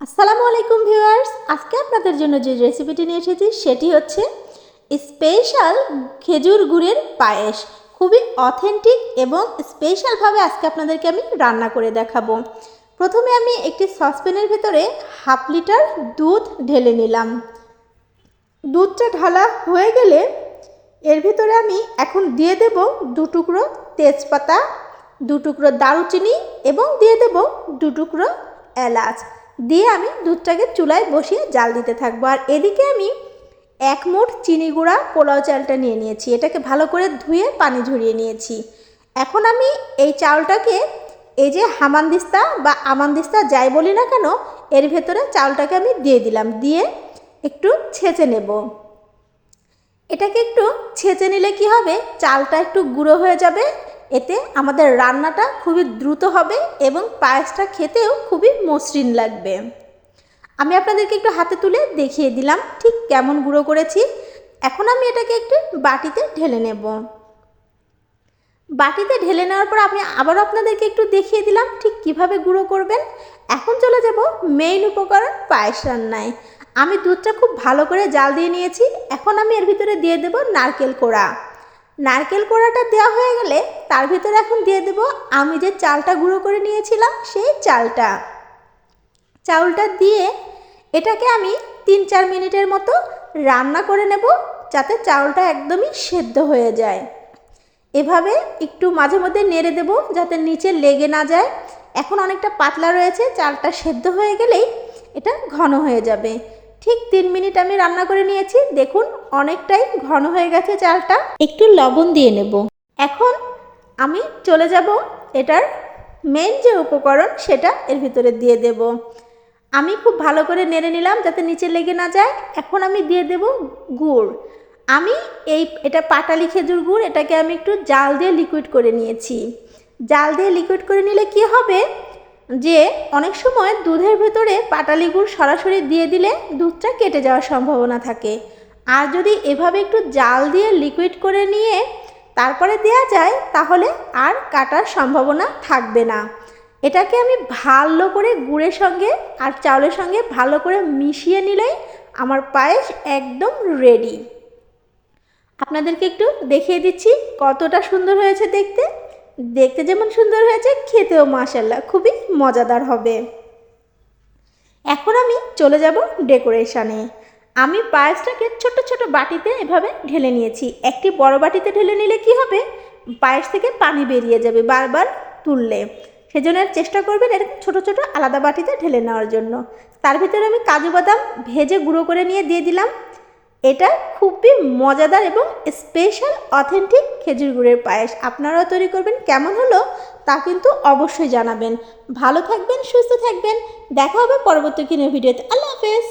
আসসালামু আলাইকুম ভিউয়ার্স, আজকে আপনাদের জন্য যে রেসিপিটি নিয়ে এসেছি সেটি হচ্ছে স্পেশাল খেজুর গুড়ের পায়েস। খুবই অথেন্টিক এবং স্পেশালভাবে আজকে আপনাদেরকে আমি রান্না করে দেখাবো। প্রথমে আমি একটি সসপ্যানের ভিতরে 1/2 লিটার দুধ ঢেলে নিলাম। দুধটা ঢালা হয়ে গেলে এর ভিতরে আমি এখন দিয়ে দেব 2 টুকরো তেজপাতা, 2 টুকরো দারুচিনি এবং দিয়ে দেব 2 টুকরো এলাচ। দিয়ে আমি দুধটাকে চুলায় বসিয়ে জাল দিতে থাকবো। আর এদিকে আমি 1 মুঠ চিনি গুঁড়া পোলাও চালটা নিয়ে নিয়েছি। এটাকে ভালো করে ধুয়ে পানি ঝরিয়ে নিয়েছি। এখন আমি এই চাউলটাকে এই যে হামানদিস্তা বা আমানদিস্তা যাই বলি না কেন, এর ভেতরে চাউলটাকে আমি দিয়ে দিলাম। দিয়ে একটু ছেঁচে নেব। এটাকে একটু ছেঁচে নিলে কি হবে, চালটা একটু গুঁড়ো হয়ে যাবে। এতে আমাদের রান্নাটা খুবই দ্রুত হবে এবং পায়েসটা খেতেও খুবই মসৃণ লাগবে। আমি আপনাদেরকে একটু হাতে তুলে দেখিয়ে দিলাম ঠিক কেমন গুঁড়ো করেছি। এখন আমি এটাকে একটু বাটিতে ঢেলে নেব। বাটিতে ঢেলে নেওয়ার পর আমি আবারও আপনাদেরকে একটু দেখিয়ে দিলাম ঠিক কিভাবে গুঁড়ো করবেন। এখন চলে যাব মেইন উপকরণ পায়েস রান্নায়। আমি দুধটা খুব ভালো করে জাল দিয়ে নিয়েছি। এখন আমি এর ভিতরে দিয়ে দেব নারকেল কোড়া। নারকেল কোড়াটা দেওয়া হয়ে গেলে তার ভিতরে এখন দিয়ে দেব আমি যে চালটা গুঁড়ো করে নিয়েছিলাম সেই চাউলটা দিয়ে এটাকে আমি 3-4 মিনিটের মতো রান্না করে নেব, যাতে চাউলটা একদমই সেদ্ধ হয়ে যায়। এভাবে একটু মাঝে মধ্যে নেড়ে দেব যাতে নিচে লেগে না যায়। এখন অনেকটা পাতলা রয়েছে, চালটা সেদ্ধ হয়ে গেলেই এটা ঘন হয়ে যাবে। ঠিক 3 মিনিট আমি রান্না করে নিয়েছি। দেখুন অনেকটাই ঘন হয়ে গেছে চালটা। একটু লবণ দিয়ে নেব। এখন আমি চলে যাব এটার মেন যে উপকরণ সেটা এর ভিতরে দিয়ে দেব। আমি খুব ভালো করে নেড়ে নিলাম যাতে নিচে লেগে না যায়। এখন আমি দিয়ে দেব গুড়। আমি এটা পাটালি খেজুর গুড়, এটাকে আমি একটু জাল দিয়ে লিকুইড করে নিয়েছি। জাল দিয়ে লিকুইড করে নিলে কি হবে যে অনেক সময় দুধের ভেতরে পাটালি গুড় সরাসরি দিয়ে দিলে দুধটা কেটে যাওয়ার সম্ভাবনা থাকে। আর যদি এভাবে একটু জাল দিয়ে লিকুইড করে নিয়ে তারপরে দেওয়া যায় তাহলে আর কাটার সম্ভাবনা থাকবে না। এটাকে আমি ভালো করে গুড়ের সঙ্গে আর চাউলের সঙ্গে ভালো করে মিশিয়ে নিলেই আমার পায়েস একদম রেডি। আপনাদেরকে একটু দেখিয়ে দিচ্ছি কতটা সুন্দর হয়েছে দেখতে। দেখতে যেমন সুন্দর হয়েছে, খেতেও মাশাআল্লাহ খুবই মজাদার হবে। এখন আমি চলে যাব ডেকোরেশনে। আমি পায়েসটাকে ছোট ছোট বাটিতে এভাবে ঢেলে নিয়েছি। একটি বড় বাটিতে ঢেলে নিলে কি হবে, পায়েস থেকে পানি বেরিয়ে যাবে বারবার তুললে। সেজন্য চেষ্টা করবেন এরকম ছোট ছোট আলাদা বাটিতে ঢেলে নেওয়ার জন্য। তার ভিতরে আমি কাজু বাদাম ভেজে গুঁড়ো করে নিয়ে দিয়ে দিলাম। এটা খুবই মজাদার এবং স্পেশাল অথেন্টিক খেজুর গুড়ের পায়েস। আপনারাও তৈরি করবেন। কেমন হলো তা কিন্তু অবশ্যই জানাবেন। ভালো থাকবেন, সুস্থ থাকবেন। দেখা হবে পরবর্তী কোনো ভিডিওতে। আল্লাহ হাফেজ।